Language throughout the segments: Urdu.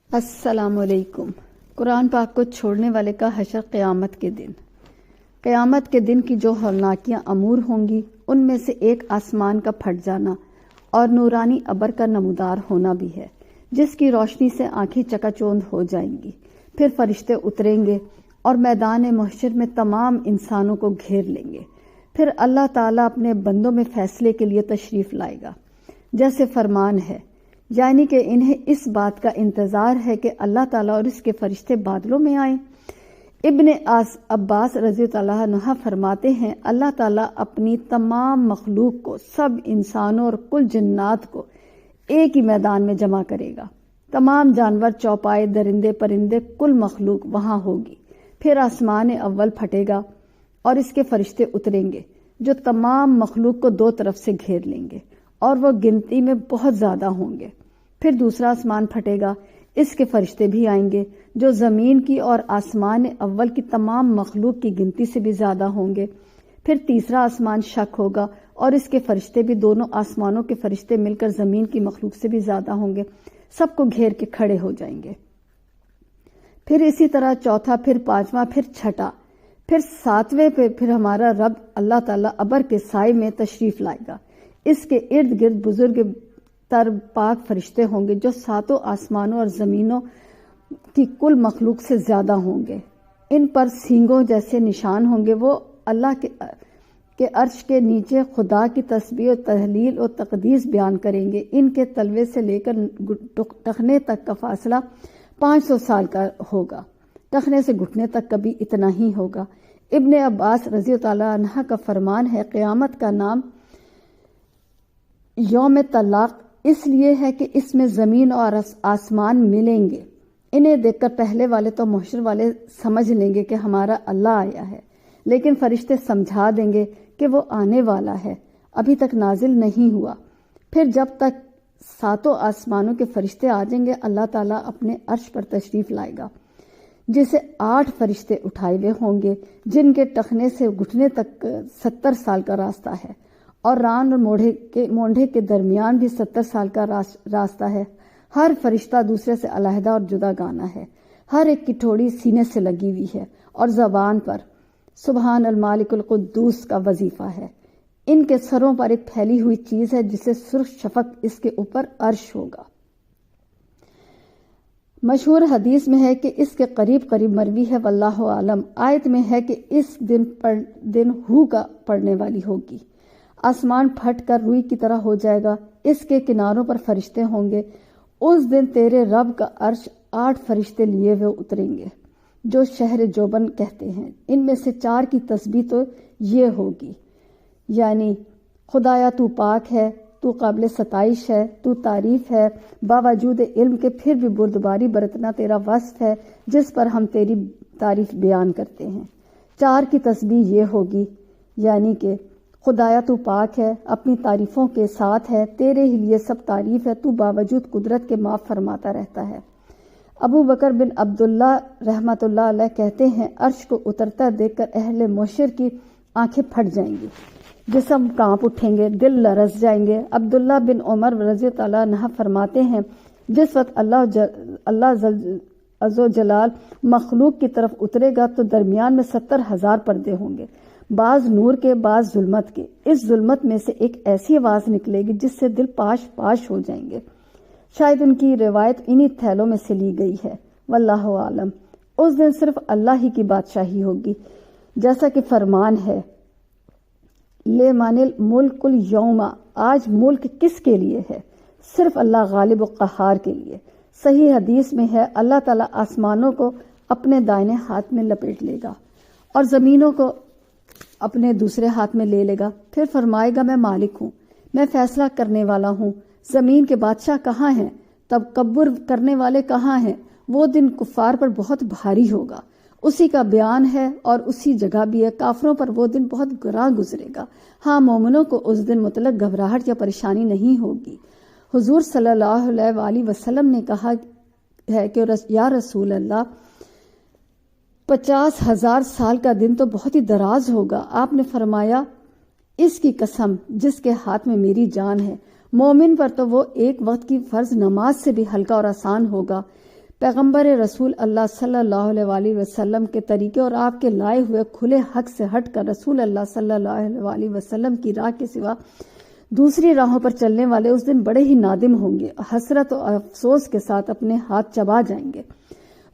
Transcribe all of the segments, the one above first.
السلام علیکم۔ قرآن پاک کو چھوڑنے والے کا حشر قیامت کے دن۔ قیامت کے دن کی جو ہولناکیاں امور ہوں گی ان میں سے ایک آسمان کا پھٹ جانا اور نورانی ابر کا نمودار ہونا بھی ہے، جس کی روشنی سے آنکھیں چکا چوند ہو جائیں گی۔ پھر فرشتے اتریں گے اور میدان محشر میں تمام انسانوں کو گھیر لیں گے۔ پھر اللہ تعالیٰ اپنے بندوں میں فیصلے کے لیے تشریف لائے گا، جیسے فرمان ہے، یعنی کہ انہیں اس بات کا انتظار ہے کہ اللہ تعالیٰ اور اس کے فرشتے بادلوں میں آئیں۔ ابن عباس رضی اللہ عنہ فرماتے ہیں، اللہ تعالیٰ اپنی تمام مخلوق کو، سب انسانوں اور کل جنات کو ایک ہی میدان میں جمع کرے گا۔ تمام جانور، چوپائے، درندے، پرندے، کل مخلوق وہاں ہوگی۔ پھر آسمان اول پھٹے گا اور اس کے فرشتے اتریں گے، جو تمام مخلوق کو دو طرف سے گھیر لیں گے، اور وہ گنتی میں بہت زیادہ ہوں گے۔ پھر دوسرا آسمان پھٹے گا، اس کے فرشتے بھی آئیں گے، جو زمین کی اور آسمان اول کی تمام مخلوق کی گنتی سے بھی زیادہ ہوں گے۔ پھر تیسرا آسمان شق ہوگا اور اس کے فرشتے بھی، دونوں آسمانوں کے فرشتے مل کر زمین کی مخلوق سے بھی زیادہ ہوں گے، سب کو گھیر کے کھڑے ہو جائیں گے۔ پھر اسی طرح چوتھا، پھر پانچواں، پھر چھٹا، پھر ساتویں پہ پھر ہمارا رب اللہ تعالیٰ ابر کے سائے میں تشریف لائے گا۔ اس کے ارد گرد بزرگ تر پاک فرشتے ہوں گے، جو ساتوں آسمانوں اور زمینوں کی کل مخلوق سے زیادہ ہوں گے۔ ان پر سینگوں جیسے نشان ہوں گے۔ وہ اللہ کے عرش کے نیچے خدا کی تسبیح و تہلیل و تقدیس بیان کریں گے۔ ان کے تلوے سے لے کر ٹخنے تک کا فاصلہ 500 سال کا ہوگا، ٹخنے سے گھٹنے تک کبھی اتنا ہی ہوگا۔ ابن عباس رضی اللہ عنہ کا فرمان ہے، قیامت کا نام یوم طلاق اس لیے ہے کہ اس میں زمین اور آسمان ملیں گے۔ انہیں دیکھ کر پہلے والے تو محشر والے سمجھ لیں گے کہ ہمارا اللہ آیا ہے، لیکن فرشتے سمجھا دیں گے کہ وہ آنے والا ہے، ابھی تک نازل نہیں ہوا۔ پھر جب تک ساتوں آسمانوں کے فرشتے آ جائیں گے، اللہ تعالیٰ اپنے عرش پر تشریف لائے گا، جسے 8 فرشتے اٹھائے ہوئے ہوں گے، جن کے ٹخنے سے گھٹنے تک 70 سال کا راستہ ہے، اور ران اور مونڈھے کے درمیان بھی 70 سال کا راستہ ہے۔ ہر فرشتہ دوسرے سے علیحدہ اور جدا گانا ہے، ہر ایک کی ٹھوڑی سینے سے لگی ہوئی ہے، اور زبان پر سبحان المالک القدوس کا وظیفہ ہے۔ ان کے سروں پر ایک پھیلی ہوئی چیز ہے، جسے سرخ شفق، اس کے اوپر عرش ہوگا۔ مشہور حدیث میں ہے کہ اس کے قریب قریب مروی ہے، واللہ عالم۔ آیت میں ہے کہ اس دن ہو کا پڑنے والی ہوگی، آسمان پھٹ کر روئی کی طرح ہو جائے گا، اس کے کناروں پر فرشتے ہوں گے۔ اس دن تیرے رب کا عرش 8 فرشتے لیے ہوئے اتریں گے، جو شہر جوبن کہتے ہیں۔ ان میں سے 4 کی تسبیح تو یہ ہوگی، یعنی خدایا تو پاک ہے، تو قابل ستائش ہے، تو تعریف ہے، باوجود علم کے پھر بھی بردباری برتنا تیرا وصف ہے، جس پر ہم تیری تعریف بیان کرتے ہیں۔ 4 کی تسبیح یہ ہوگی، یعنی کہ خدایا تو پاک ہے، اپنی تعریفوں کے ساتھ ہے، تیرے ہی لیے سب تعریف ہے، تو باوجود قدرت کے معاف فرماتا رہتا ہے۔ ابو بکر بن عبداللہ رحمۃ اللہ علیہ کہتے ہیں، عرش کو اترتا دیکھ کر اہل محشر کی آنکھیں پھٹ جائیں گی، جسم کانپ اٹھیں گے، دل لرز جائیں گے۔ عبداللہ بن عمر رضی اللہ عنہ فرماتے ہیں، جس وقت اللہ عز و جلال مخلوق کی طرف اترے گا تو درمیان میں 70,000 پردے ہوں گے، بعض نور کے، بعض ظلمت کے۔ اس ظلمت میں سے ایک ایسی آواز نکلے گی جس سے دل پاش پاش ہو جائیں گے۔ شاید ان کی روایت انہی تھیلوں میں سے لی گئی ہے، واللہ عالم۔ اس دن صرف اللہ ہی کی بادشاہی ہوگی، جیسا کہ فرمان ہے، لمن الملک اليوم، آج ملک کس کے لیے ہے؟ صرف اللہ غالب و قہار کے لیے۔ صحیح حدیث میں ہے، اللہ تعالیٰ آسمانوں کو اپنے دائنے ہاتھ میں لپیٹ لے گا اور زمینوں کو اپنے دوسرے ہاتھ میں لے لے گا، پھر فرمائے گا، میں مالک ہوں، میں فیصلہ کرنے والا ہوں، زمین کے بادشاہ کہاں ہیں، تکبر کرنے والے کہاں ہیں؟ وہ دن کفار پر بہت بھاری ہوگا، اسی کا بیان ہے اور اسی جگہ بھی ہے۔ کافروں پر وہ دن بہت گراں گزرے گا، ہاں مومنوں کو اس دن مطلق گھبراہٹ یا پریشانی نہیں ہوگی۔ حضور صلی اللہ علیہ وآلہ وسلم نے کہا ہے کہ یا رسول اللہ، 50,000 سال کا دن تو بہت ہی دراز ہوگا۔ آپ نے فرمایا، اس کی قسم جس کے ہاتھ میں میری جان ہے، مومن پر تو وہ ایک وقت کی فرض نماز سے بھی ہلکا اور آسان ہوگا۔ پیغمبر رسول اللہ صلی اللہ علیہ وسلم کے طریقے اور آپ کے لائے ہوئے کھلے حق سے ہٹ کر رسول اللہ صلی اللہ علیہ وسلم کی راہ کے سوا دوسری راہوں پر چلنے والے اس دن بڑے ہی نادم ہوں گے، حسرت و افسوس کے ساتھ اپنے ہاتھ چبا جائیں گے۔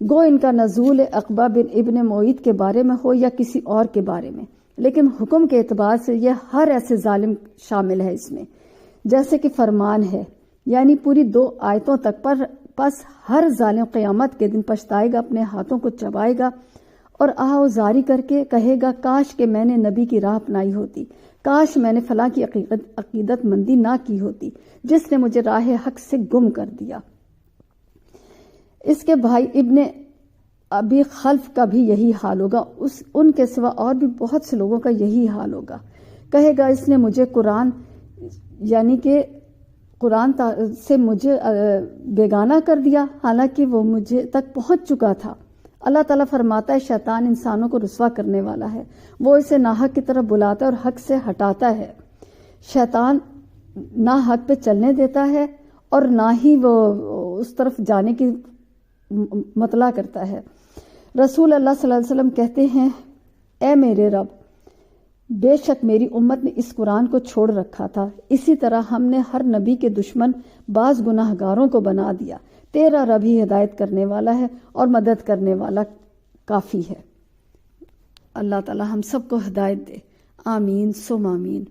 گو ان کا نزول عقبہ بن ابن معیط کے بارے میں ہو یا کسی اور کے بارے میں، لیکن حکم کے اعتبار سے یہ ہر ایسے ظالم شامل ہے اس میں، جیسے کہ فرمان ہے، یعنی پوری 2 آیتوں تک پر پس ہر ظالم قیامت کے دن پچھتائے گا، اپنے ہاتھوں کو چبائے گا اور آہوزاری کر کے کہے گا کاش کہ میں نے نبی کی راہ اپنائی ہوتی، کاش میں نے فلاں کی عقیدت مندی نہ کی ہوتی جس نے مجھے راہ حق سے گم کر دیا۔ اس کے بھائی ابن ابی خلف کا بھی یہی حال ہوگا، ان کے سوا اور بھی بہت سے لوگوں کا یہی حال ہوگا۔ کہے گا اس نے مجھے قرآن یعنی کہ قرآن سے مجھے بیگانہ کر دیا، حالانکہ وہ مجھے تک پہنچ چکا تھا۔ اللہ تعالیٰ فرماتا ہے شیطان انسانوں کو رسوا کرنے والا ہے، وہ اسے ناحق کی طرف بلاتا ہے اور حق سے ہٹاتا ہے۔ شیطان نہ حق پہ چلنے دیتا ہے اور نہ ہی وہ اس طرف جانے کی مطلع کرتا ہے۔ رسول اللہ صلی اللہ علیہ وسلم کہتے ہیں اے میرے رب، بے شک میری امت نے اس قرآن کو چھوڑ رکھا تھا، اسی طرح ہم نے ہر نبی کے دشمن بعض گناہ گاروں کو بنا دیا، تیرا رب ہی ہدایت کرنے والا ہے اور مدد کرنے والا کافی ہے۔ اللہ تعالی ہم سب کو ہدایت دے، آمین ثم آمین۔